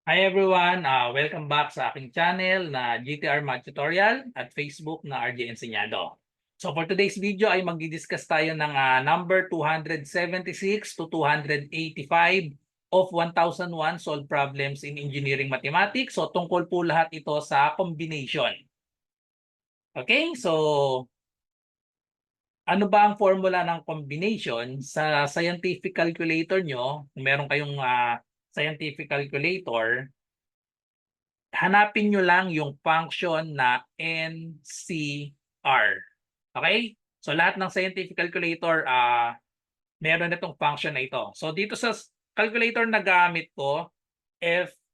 Hi everyone, welcome back sa aking channel na GTR Math Tutorial at Facebook na RJ Enseñado. So for today's video ay magdi-discuss tayo ng number 276 to 285 of 1001 solved problems in engineering mathematics. So tungkol po lahat ito sa combination. Okay, so ano ba ang formula ng combination sa scientific calculator nyo? Kung meron kayong scientific calculator, hanapin nyo lang yung function na NCR. Okay? So lahat ng scientific calculator, meron itong function na ito. So dito sa calculator na gamit ko,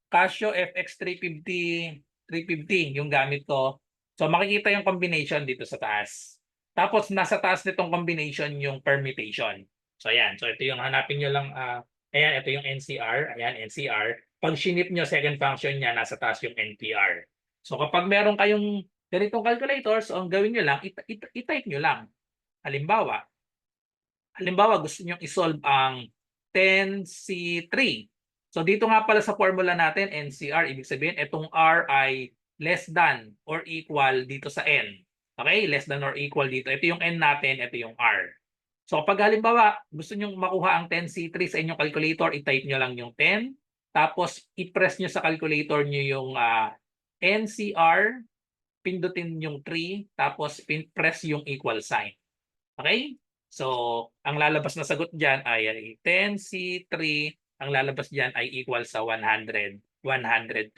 Casio FX350, 350 yung gamit ko. So makikita yung combination dito sa taas. Tapos nasa taas nitong combination yung permutation. So ayan, so ito yung hanapin nyo lang. Ayan, ito yung NCR. Ayan, NCR. Pag sinip nyo second function niya, nasa taas yung NPR. So kapag meron kayong ganitong calculator, so ang gawin nyo lang, i-type nyo lang. Halimbawa, gusto nyo i-solve ang 10C3. So dito nga pala sa formula natin, NCR, ibig sabihin itong R ay less than or equal dito sa N. Okay? Less than or equal dito. Ito yung N natin, ito yung R. So pag halimbawa, gusto nyo makuha ang 10C3 sa inyong calculator, i-type nyo lang yung 10. Tapos i-press nyo sa calculator nyo yung NCR, pindutin yung 3, tapos press yung equal sign. Okay? So, ang lalabas na sagot dyan ay 10C3, ang lalabas dyan ay equal sa 100, 120.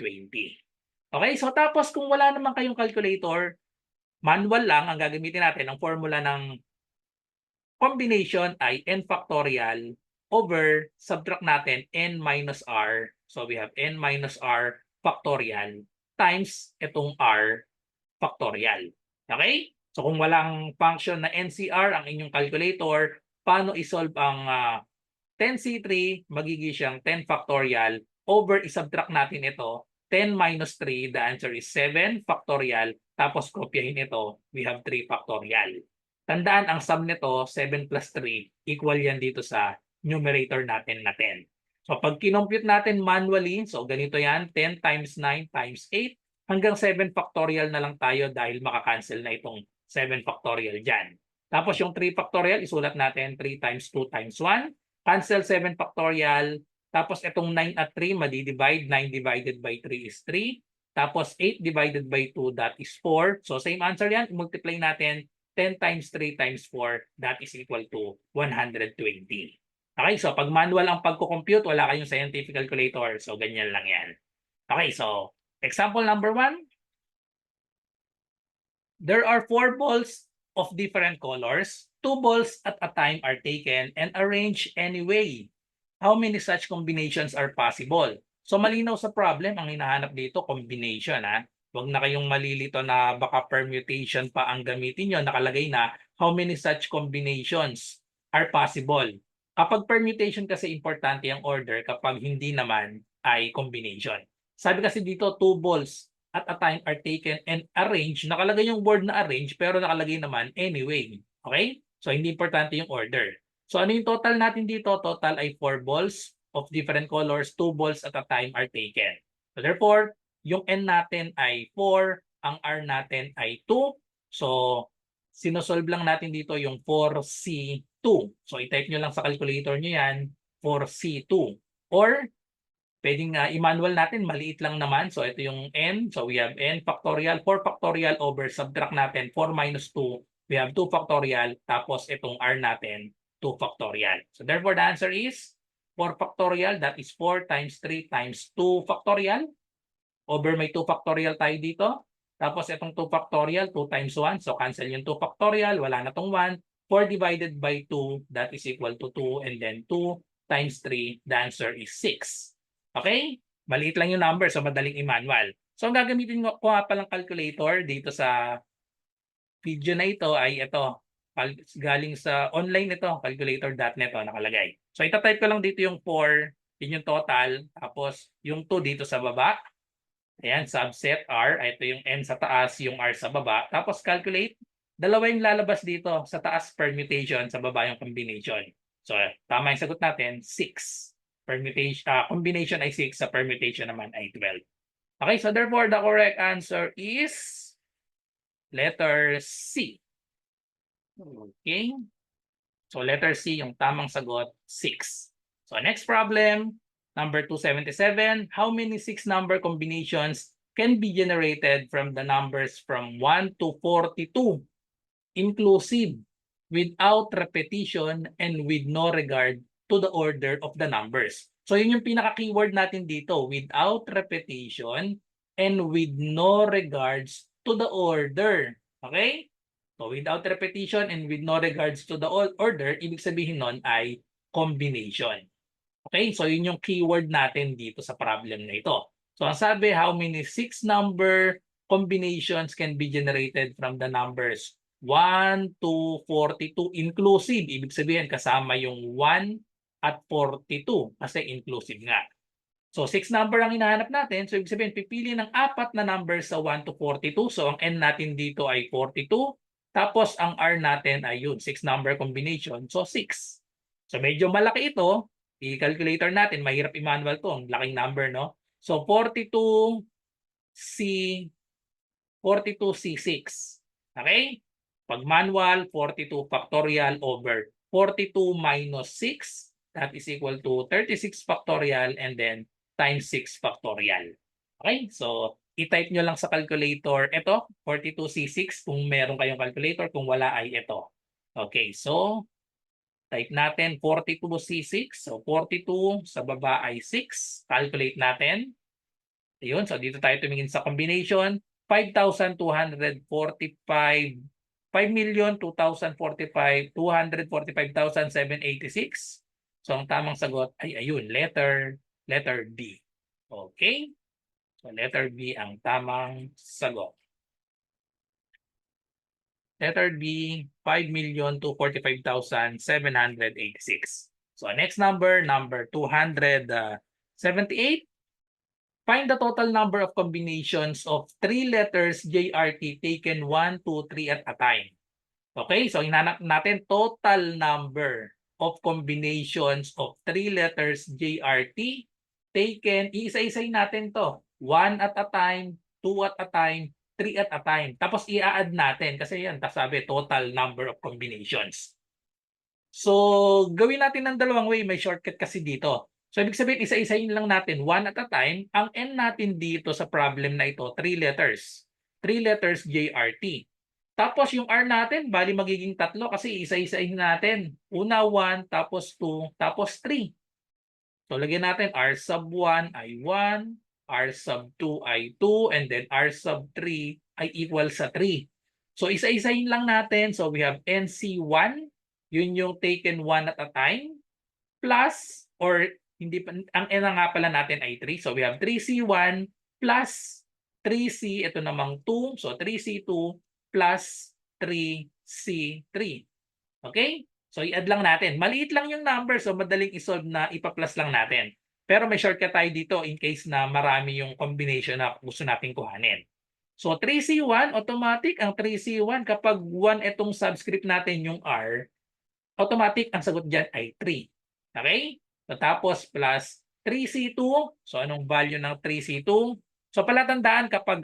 Okay? So, tapos kung wala naman kayong calculator, manual lang ang gagamitin natin. Ang formula ng combination ay n factorial over, subtract natin, n minus r. So, we have n minus r factorial times itong r factorial. Okay? So kung walang function na NCR ang inyong calculator, paano isolve ang 10C3? Magiging siyang 10 factorial over, isubtract natin ito, 10 minus 3, the answer is 7 factorial, tapos kopyahin ito, we have 3 factorial. Tandaan, ang sum nito, 7 plus 3, equal yan dito sa numerator natin na 10. So pag kinompute natin manually, so ganito yan, 10 times 9 times 8, hanggang 7 factorial na lang tayo dahil makakancel na itong 7 factorial dyan. Tapos yung 3 factorial, isulat natin 3 times 2 times 1. Cancel 7 factorial. Tapos itong 9 at 3, madi-divide. 9 divided by 3 is 3. Tapos 8 divided by 2, that is 4. So same answer yan. Multiply natin 10 times 3 times 4, that is equal to 120. Okay, so pag manual ang pagko-compute, wala kayong scientific calculator. So ganyan lang yan. Okay, so example number 1. There are 4 balls of different colors. 2 balls at a time are taken and arranged anyway. How many such combinations are possible? So malinaw sa problem, ang hinahanap dito, combination. Huwag na kayong malilito na baka permutation pa ang gamitin nyo. Nakalagay na how many such combinations are possible. Kapag permutation kasi importante ang order, kapag hindi naman ay combination. Sabi kasi dito, 2 balls at a time are taken and arranged. Nakalagay yung word na arrange pero nakalagay naman anyway. Okay? So hindi importante yung order. So ano yung total natin dito? Total ay 4 balls of different colors, 2 balls at a time are taken. So therefore, yung N natin ay 4, ang R natin ay 2. So sinosolve lang natin dito yung 4C2. So i-type nyo lang sa calculator nyo yan, 4C2. Or pwedeng i-manual natin, maliit lang naman. So ito yung n. So we have n factorial, 4 factorial over, subtract natin, 4 minus 2. We have 2 factorial. Tapos itong r natin, 2 factorial. So therefore the answer is 4 factorial. That is 4 times 3 times 2 factorial. Over may 2 factorial tayo dito. Tapos itong 2 factorial, 2 times 1. So cancel yung 2 factorial. Wala na tong 1. 4 divided by 2, that is equal to 2. And then 2 times 3, the answer is 6. Okay? Maliit lang yung number, so madaling i-manual. So ang gagamitin ko nga palang calculator dito sa video na ito ay ito. Galing sa online ito, calculator.net nakalagay. So itatype ko lang dito yung 4, yun yung total. Tapos yung 2 dito sa baba. Ayan, subset R. Ito yung N sa taas, yung R sa baba. Tapos calculate. Dalawa yung lalabas dito. Sa taas permutation, sa baba yung combination. So tama yung sagot natin, 6. Combination ay 6, sa permutation naman ay 12. Okay, so therefore the correct answer is letter C. Okay? So letter C yung tamang sagot, 6. So next problem, number 277. How many 6-number combinations can be generated from the numbers from 1 to 42, inclusive, without repetition, and with no regard to the order of the numbers? So yun yung pinaka-keyword natin dito, without repetition and with no regards to the order. Okay? So without repetition and with no regards to the order, ibig sabihin nun ay combination. Okay? So yun yung keyword natin dito sa problem na ito. So ang sabi, how many 6-number combinations can be generated from the numbers 1 to 42 inclusive? Ibig sabihin kasama yung 1 at 42 kasi inclusive nga. So 6-number ang hinahanap natin. So ibig sabihin pipili ng 4 na numbers sa 1 to 42. So ang n natin dito ay 42. Tapos ang R natin ay yun, 6-number combination. So 6. So medyo malaki ito. I-calculator natin. Mahirap i-manual to. Ang laking number, no? So 42C6. Okay? Pag manual, 42 factorial over 42 minus 6. That is equal to 36 factorial and then times 6 factorial. Okay? So i-type nyo lang sa calculator ito, 42C6 kung meron kayong calculator. Kung wala ay ito. Okay, so type natin 42C6. So 42 sa baba ay 6. Calculate natin. Ayun, so dito tayo tumingin sa combination. 5,245, 5,245,245,786. So ang tamang sagot ay ayun, letter D. Okay? So letter B ang tamang sagot. Letter B, 5,245,786. So next number 278. Find the total number of combinations of 3 letters JRT taken 1, 2, 3 at a time. Okay, so hinanap natin total number of combinations of 3 letters JRT taken, iisa-isay natin to. 1 at a time, 2 at a time, 3 at a time. Tapos i-add natin kasi yan, sabi total number of combinations. So gawin natin ng dalawang way, may shortcut kasi dito. So ibig sabihin, isa-isahin lang natin 1 at a time. Ang N natin dito sa problem na ito, 3 letters. 3 letters JRT. Tapos yung R natin, bali magiging 3 kasi isa-isahin natin. Una 1, tapos 2, tapos 3. So lagyan natin R sub 1 ay 1, R sub 2 ay 2, and then R sub 3 ay equal sa 3. So isa-isahin lang natin. So we have NC1, yun yung taken 1 at a time, plus, or hindi pa, ang N nga pala natin ay 3. So we have 3C1 plus 3C, ito namang 2. So 3C2 plus 3C3. Okay? So i-add lang natin. Maliit lang yung number, so madaling isolve na ipa-plus lang natin. Pero may shortcut tayo dito in case na marami yung combination na gusto nating kuhanin. So 3C1, automatic ang 3C1 kapag 1 itong subscript natin yung R, automatic ang sagot dyan ay 3. Okay? So tapos plus 3C2. So anong value ng 3C2? So palatandaan kapag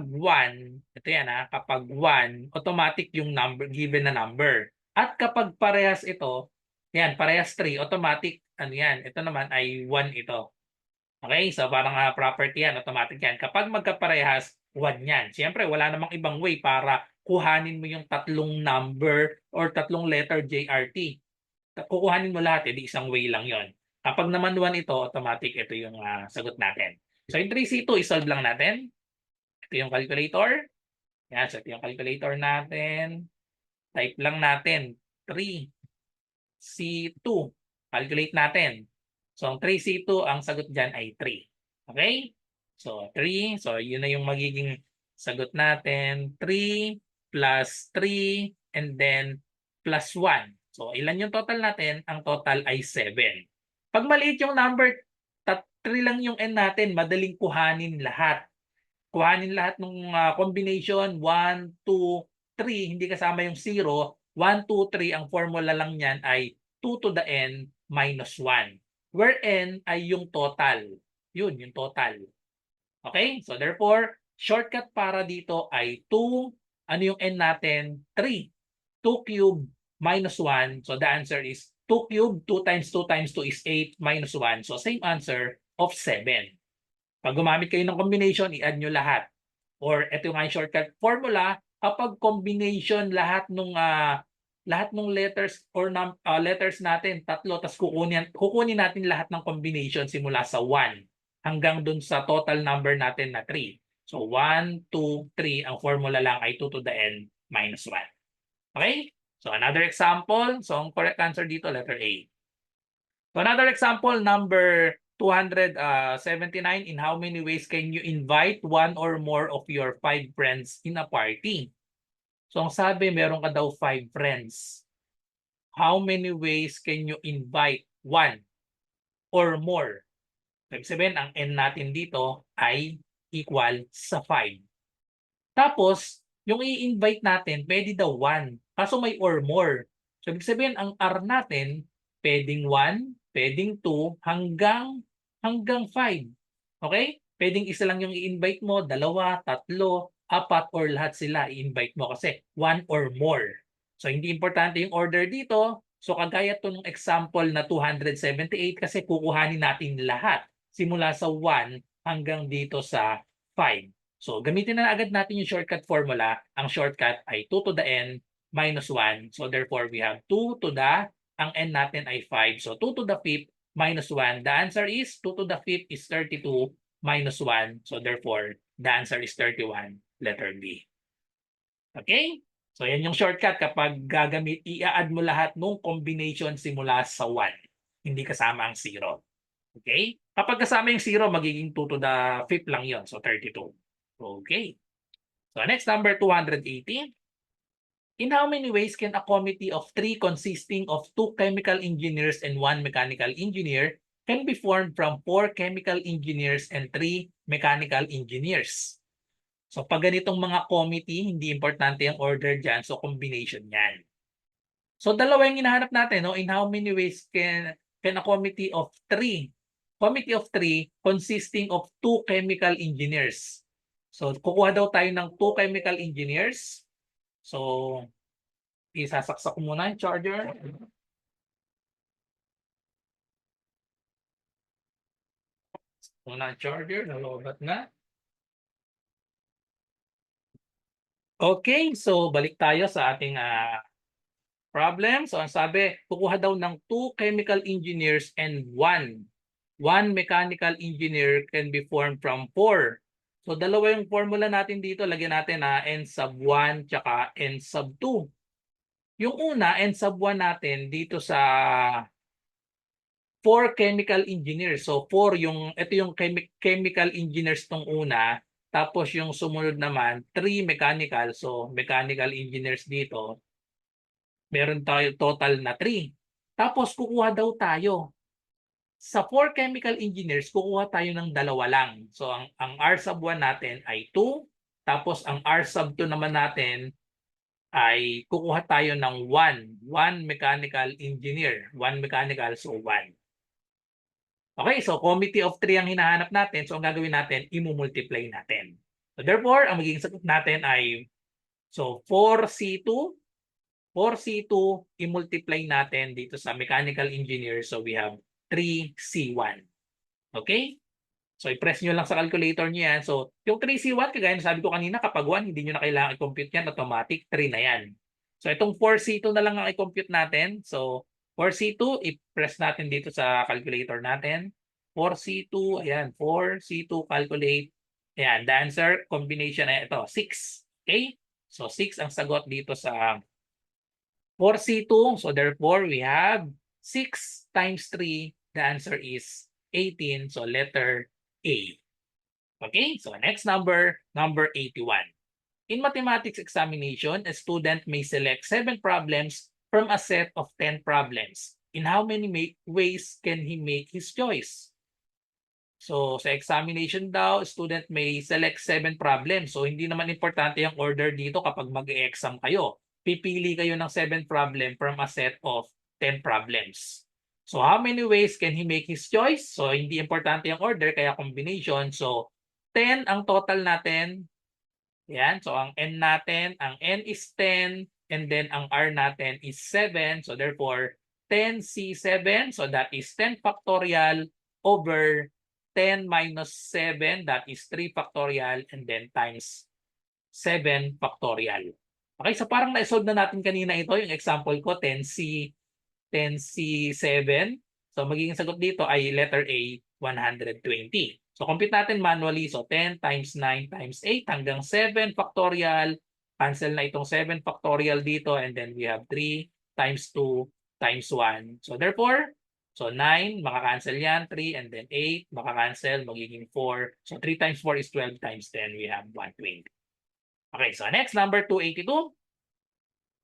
1, ito yan kapag 1, automatic yung number, given na number. At kapag parehas ito, yan, parehas 3, automatic, ano yan, ito naman ay 1 ito. Okay, so parang property yan, automatic yan. Kapag magkaparehas, 1 yan. Siyempre, wala namang ibang way para kuhanin mo yung tatlong number or tatlong letter JRT. Kukuhanin mo lahat, edi isang way lang yon. Kapag naman 1 ito, automatic, ito yung sagot natin. So yung 3C2, isolve lang natin. Ito yung calculator. Yan, so ito yung calculator natin. Type lang natin 3C2. Calculate natin. So ang 3C2, ang sagot dyan ay 3. Okay? So 3. So yun na yung magiging sagot natin. 3 plus 3 and then plus 1. So ilan yung total natin? Ang total ay 7. Pag maliit yung number, 3 lang yung N natin, madaling kuhanin lahat. Kuhanin lahat ng combination 1, 2, 3, hindi kasama yung 0. 1, 2, 3, ang formula lang niyan ay 2 to the N minus 1. Where n ay yung total. Yun, yung total. Okay? So therefore, shortcut para dito ay 2, ano yung n natin? 3. 2 cube minus 1. So the answer is 2 cube, 2 times 2 times 2 is 8 minus 1. So same answer of 7. Pag gumamit kayo ng combination, i-add nyo lahat. Or ito yung shortcut formula, kapag combination lahat ng letters or letters natin, tatlo, tas kukunin natin lahat ng combination simula sa 1 hanggang dun sa total number natin na 3. So 1, 2, 3, ang formula lang ay 2 to the n minus 1. Okay? So another example, so ang correct answer dito, letter A. So another example, number 279, in how many ways can you invite one or more of your 5 friends in a party? So ang sabi, meron ka daw 5 friends. How many ways can you invite one or more? Ibig sabihin, ang n natin dito ay equal sa 5. Tapos, yung i-invite natin, pwede daw 1. Kaso may or more. So ibig sabihin, ang r natin, pwedeng 1, pwedeng 2, hanggang 5. Okay? Pwedeng isa lang yung i-invite mo, 2, 3, 4, or lahat sila i-invite mo kasi 1 or more. So hindi importante yung order dito. So kagaya to ng example na 278 kasi kukuhanin natin lahat simula sa 1 hanggang dito sa 5. So gamitin na agad natin yung shortcut formula. Ang shortcut ay 2 to the n minus 1. So therefore we have 2 to the, ang n natin ay 5. So 2 to the 5th minus 1. The answer is 2 to the 5th is 32 minus 1. So therefore, the answer is 31, letter B. Okay? So yan yung shortcut kapag i-add mo lahat ng combination simula sa 1. Hindi kasama ang 0. Okay? Kapag kasama yung 0, magiging 2 to the 5th lang yon. So 32. Okay. So next, number 280. In how many ways can a committee of 3 consisting of 2 chemical engineers and 1 mechanical engineer can be formed from 4 chemical engineers and 3 mechanical engineers? So pag ganitong mga committee, hindi importante ang order dyan. So combination yan. So dalawa yung hinahanap natin. No? In how many ways can a committee of 3 consisting of 2 chemical engineers? So kukuha daw tayo ng 2 chemical engineers. So, isasaksak ko muna yung charger. Muna ang charger, nalobat na. Okay, so balik tayo sa ating problem. So, ang sabi, kukuha daw ng 2 chemical engineers and 1 mechanical engineer can be formed from 4. So, dalawa yung formula natin dito. Lagyan natin n sub 1 tsaka n sub 2. Yung una, n sub 1 natin dito sa 4 chemical engineers. So 4 ito yung chemical engineers tong una. Tapos yung sumunod naman, 3 mechanical. So mechanical engineers dito, meron tayo total na 3. Tapos kukuha daw tayo. Sa 4 chemical engineers, kukuha tayo ng 2 lang. So ang R sub 1 natin ay 2. Tapos ang R sub 2 naman natin ay kukuha tayo ng 1 mechanical engineer. 1 mechanical, so 1. Okay, so committee of 3 ang hinahanap natin. So ang gagawin natin, i-multiply natin. So therefore, ang magiging sagot natin ay, so 4C2, i-multiply natin dito sa mechanical engineer. So we have 3C1. Okay? So i-press nyo lang sa calculator nyo yan. So yung 3C1, kagaya na sabi ko kanina, kapag 1, hindi nyo na kailangan i-compute yan. Automatic, 3 na yan. So itong 4C2 na lang ang i-compute natin. So 4C2, i-press natin dito sa calculator natin. 4C2, ayan, 4C2 calculate. Ayan, the answer combination ay ito, 6. Okay? So 6 ang sagot dito sa 4C2. So therefore, we have 6 times 3. The answer is 18. So letter A. Okay? So next number 81. In mathematics examination, a student may select 7 problems from a set of 10 problems. In how many ways can he make his choice? So sa examination daw, student may select 7 problems. So hindi naman importante yung order dito kapag mag-e-exam kayo. Pipili kayo ng 7 problem from a set of 10 problems. So how many ways can he make his choice? So hindi importante ang order, kaya combination. So 10 ang total natin. Yan. So ang N is 10 and then ang R natin is 7. So therefore 10C7. So that is 10 factorial over 10 minus 7. That is 3 factorial and then times 7 factorial. Okay, so parang na-solve na natin kanina ito, yung example ko, 10C7. So magiging sagot dito ay letter A, 120. So compute natin manually. So 10 times 9 times 8 hanggang 7 factorial. Cancel na itong 7 factorial dito and then we have 3 times 2 times 1. So therefore, so 9, makakancel yan. 3 and then 8, makakancel, magiging 4. So 3 times 4 is 12 times 10, we have 120. Okay, so next, number 282.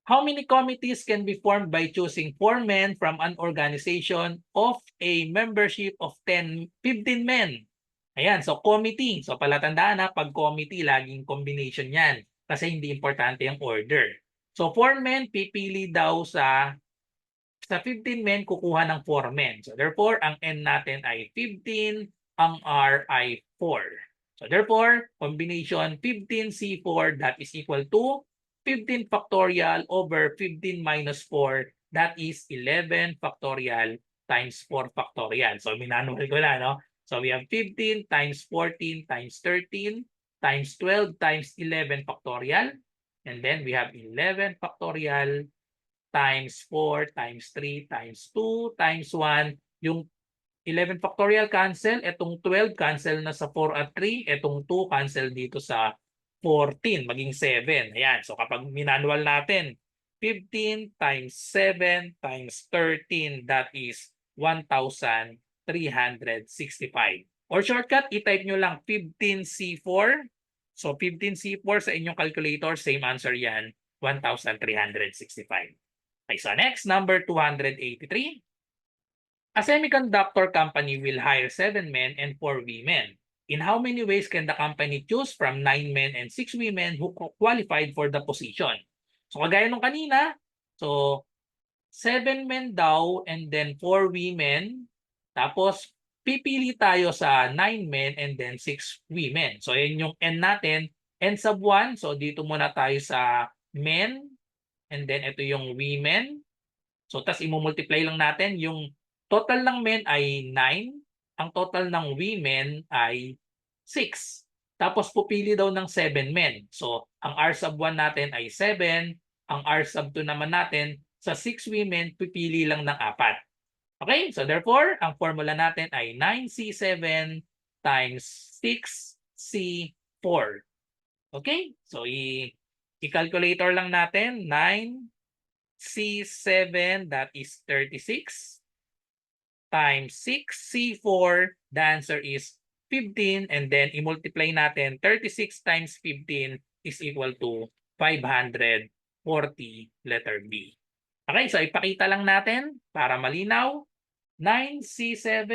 How many committees can be formed by choosing 4 men from an organization of a membership of 15 men? Ayan, so committee. So palatandaan na, pag committee, laging combination yan. Kasi hindi importante ang order. So 4 men, pipili daw sa 15 men, kukuha ng 4 men. So therefore, ang N natin ay 15, ang R ay 4. So therefore, combination 15C4, that is equal to 15 factorial over 15 minus 4, that is 11 factorial times 4 factorial. So minanual ko na, no? So we have 15 times 14 times 13 times 12 times 11 factorial. And then we have 11 factorial times 4 times 3 times 2 times 1. Yung 11 factorial cancel, itong 12 cancel na sa 4 at 3, itong 2 cancel dito sa 14, maging 7. Ayan, so kapag minanual natin, 15 times 7 times 13, that is 1,365. Or shortcut, i-type nyo lang 15C4. So 15C4 sa inyong calculator, same answer yan, 1,365. Okay, so next, number 283. A semiconductor company will hire 7 men and 4 women. In how many ways can the company choose from 9 men and 6 women who qualified for the position? So kagaya nung kanina, so 7 men daw and then 4 women. Tapos pipili tayo sa 9 men and then 6 women. So yan yung N natin. N sub 1. So dito muna tayo sa men and then ito yung women. So tas i-multiply lang natin yung total ng men ay 9. Ang total ng women ay 6. Tapos pupili daw ng 7 men. So, ang R sub 1 natin ay 7. Ang R sub 2 naman natin, sa 6 women, pipili lang ng 4. Okay? So, therefore, ang formula natin ay 9C7 times 6C4. Okay? So, i-calculator lang natin. 9C7, that is 36. Times 6C4, the answer is 15, and then i-multiply natin 36 times 15 is equal to 540, letter B. Okay, so ipakita lang natin para malinaw. 9C7,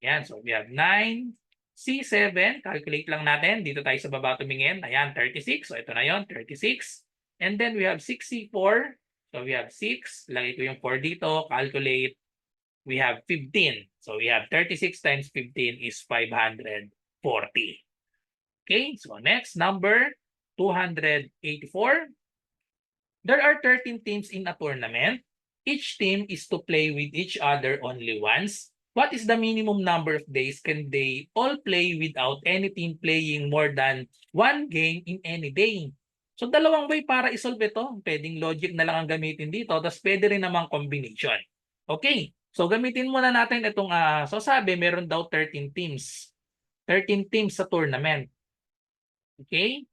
yan, so we have 9C7, calculate lang natin, dito tayo sa baba tumingin, ayan, 36, so ito na yon 36, and then we have 6C4, so we have 6, lagay ko yung 4 dito, calculate, we have 15. So we have 36 times 15 is 540. Okay, so next, number 284. There are 13 teams in a tournament. Each team is to play with each other only once. What is the minimum number of days can they all play without any team playing more than one game in any day? So dalawang way para isolve ito. Pwedeng logic na lang ang gamitin dito. Tapos pwede rin namang combination. Okay. So gamitin muna natin itong, so sabi meron daw 13 teams. 13 teams sa tournament. Okay?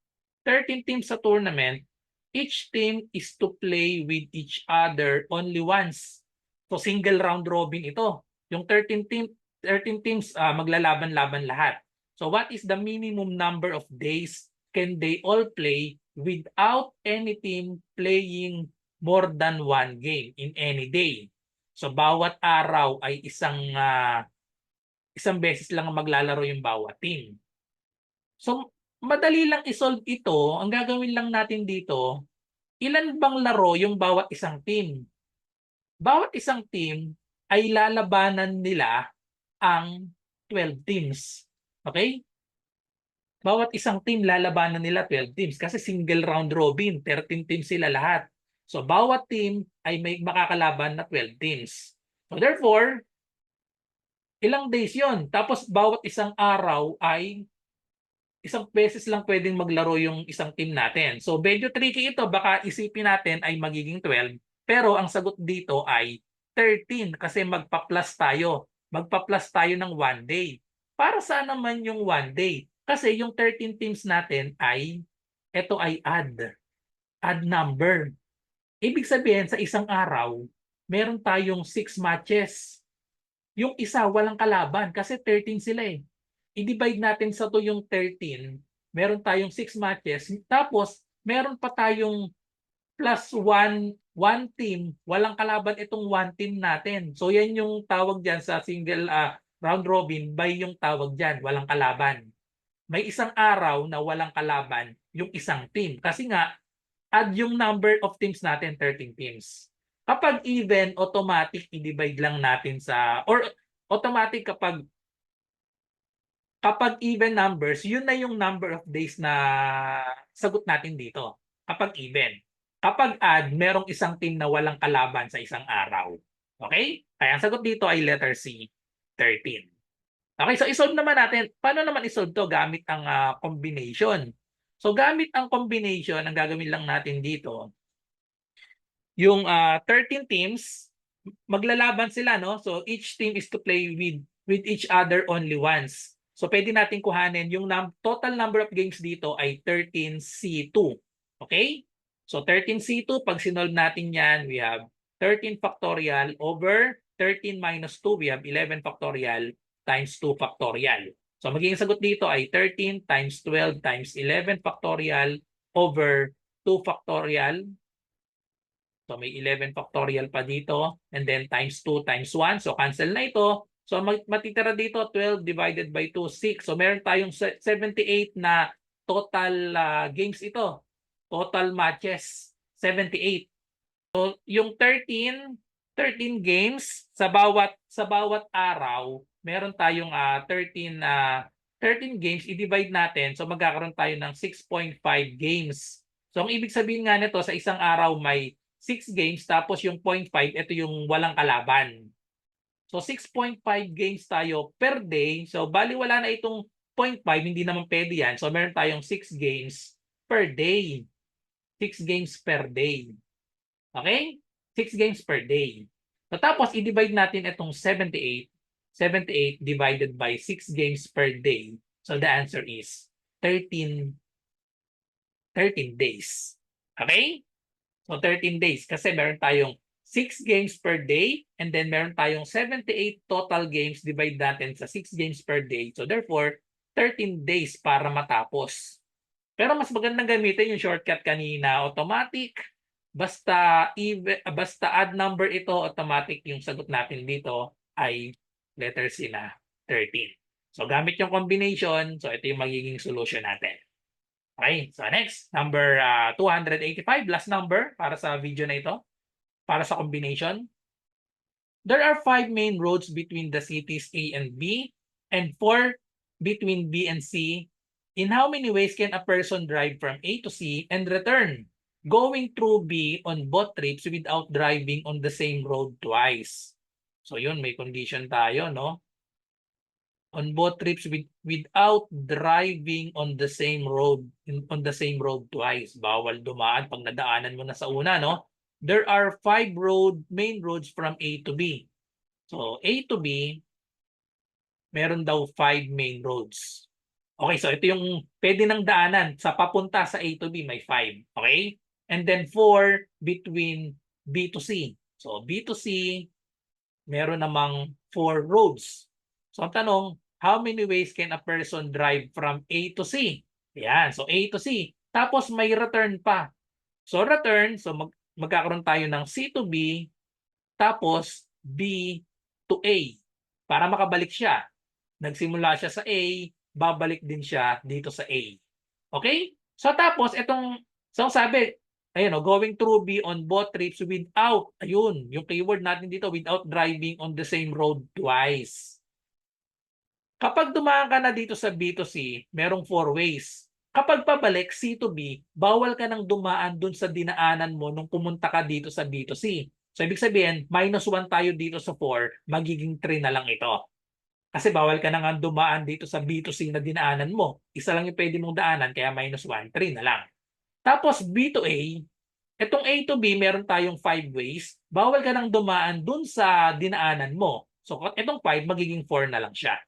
13 teams sa tournament. Each team is to play with each other only once. So single round robin ito. Yung 13 teams maglalaban-laban lahat. So what is the minimum number of days can they all play without any team playing more than one game in any day? So bawat araw ay isang beses lang maglalaro yung bawat team. So madali lang i-solve ito. Ang gagawin lang natin dito, ilan bang laro yung bawat isang team? Bawat isang team ay lalabanan nila ang 12 teams. Okay? Bawat isang team lalabanan nila 12 teams kasi single round robin, 13 teams sila lahat. So bawat team ay may makakalaban na 12 teams. So therefore, ilang days 'yon? Tapos bawat isang araw ay isang beses lang pwedeng maglaro yung isang team natin. So medyo tricky ito, baka isipin natin ay magiging 12, pero ang sagot dito ay 13 kasi magpa-plus tayo. Magpa-plus tayo ng 1 day. Para saan naman yung 1 day? Kasi yung 13 teams natin ay, ito ay odd number. Ibig sabihin sa isang araw, meron tayong 6 matches. Yung isa walang kalaban kasi 13 sila eh. I-divide natin sa to yung 13, meron tayong 6 matches, tapos meron pa tayong plus 1 team, walang kalaban itong 1 team natin. So yan yung tawag diyan sa single round robin by yung tawag diyan, walang kalaban. May isang araw na walang kalaban yung isang team kasi nga add yung number of teams natin, 13 teams. Kapag even, automatic i-divide lang natin sa, or automatic kapag even numbers, yun na yung number of days na sagot natin dito. Kapag even. Kapag odd, merong isang team na walang kalaban sa isang araw. Okay? Kaya ang sagot dito ay letter C, 13. Okay, so isolve naman natin. Paano naman isolve to? Gamit ang combination. So gamit ang combination, ang gagawin lang natin dito, yung 13 teams, maglalaban sila, no? So each team is to play with each other only once. So pwede natin kuhanin yung total number of games dito ay 13C2. Okay? So 13C2, pag sinolve natin yan, we have 13 factorial over 13 minus 2, we have 11 factorial times 2 factorial. So magiging sagot dito ay 13 times 12 times 11 factorial over 2 factorial. So may 11 factorial pa dito and then times 2 times 1. So cancel na ito. So matitira dito 12 divided by 2, 6. So meron tayong 78 na total games ito. Total matches, 78. So yung 13 games sa bawat araw, meron tayong 13 games i-divide natin. So magkakaroon tayo ng 6.5 games. So ang ibig sabihin nga nito sa isang araw may 6 games tapos yung 0.5 ito yung walang kalaban. So 6.5 games tayo per day. So bali wala na itong 0.5, hindi naman pwede yan. So meron tayong 6 games per day. 6 games per day. Okay? 6 games per day. So tapos i-divide natin itong 78. 78 divided by 6 games per day. So the answer is 13 days. Okay? So 13 days kasi meron tayong 6 games per day and then meron tayong 78 total games, divide natin sa 6 games per day. So therefore, 13 days para matapos. Pero mas magandang gamitin yung shortcut kanina, automatic. Basta odd number ito, automatic yung sagot natin dito ay letter C na 13. So gamit yung combination, so ito yung magiging solution natin. Okay, so next, number 285, last number para sa video na ito, para sa combination. There are 5 main roads between the cities A and B and 4 between B and C. In how many ways can a person drive from A to C and return, going through B on both trips without driving on the same road twice? So yun, may condition tayo, no? On both trips without driving on the same road twice. Bawal dumaan pag nadaanan mo na sa una, no? There are 5 main roads from A to B. So A to B, meron daw 5 main roads. Okay, so ito yung pwede ng daanan sa papunta sa A to B, may 5. Okay? And then 4 between B to C. So B to C, meron namang 4 roads. So ang tanong, how many ways can a person drive from A to C? Yan, so A to C. Tapos may return pa. So return, so magkakaroon tayo ng C to B, tapos B to A. Para makabalik siya. Nagsimula siya sa A, babalik din siya dito sa A. Okay? So tapos, so sabi, Ayun, going through B on both trips without, ayun, yung keyword natin dito, without driving on the same road twice. Kapag dumaan ka na dito sa B to C, merong four ways. Kapag pabalik C to B, bawal ka nang dumaan dun sa dinaanan mo nung pumunta ka dito sa B to C. So ibig sabihin, -1 tayo dito sa 4, magiging 3 na lang ito. Kasi bawal ka na nga dumaan dito sa B to C na dinaanan mo. Isa lang yung pwede mong daanan, kaya -1, 3 na lang. Tapos B to A, itong A to B, meron tayong 5 ways. Bawal ka nang dumaan dun sa dinaanan mo. So itong 5, magiging 4 na lang siya.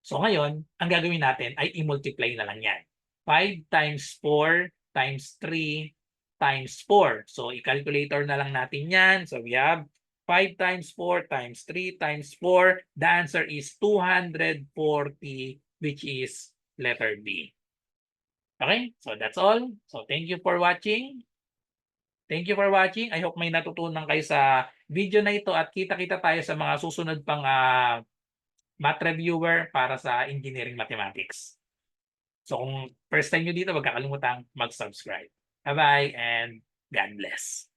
So ngayon, ang gagawin natin ay i-multiply na lang yan. 5 times 4 times 3 times 4. So i-calculator na lang natin yan. So we have 5 times 4 times 3 times 4. The answer is 240, which is letter B. Okay, so that's all. So thank you for watching. Thank you for watching. I hope may natutunan kayo sa video na ito at kita-kita tayo sa mga susunod pang math reviewer para sa engineering mathematics. So kung first time nyo dito, huwag kakalimutang mag-subscribe. Bye-bye and God bless.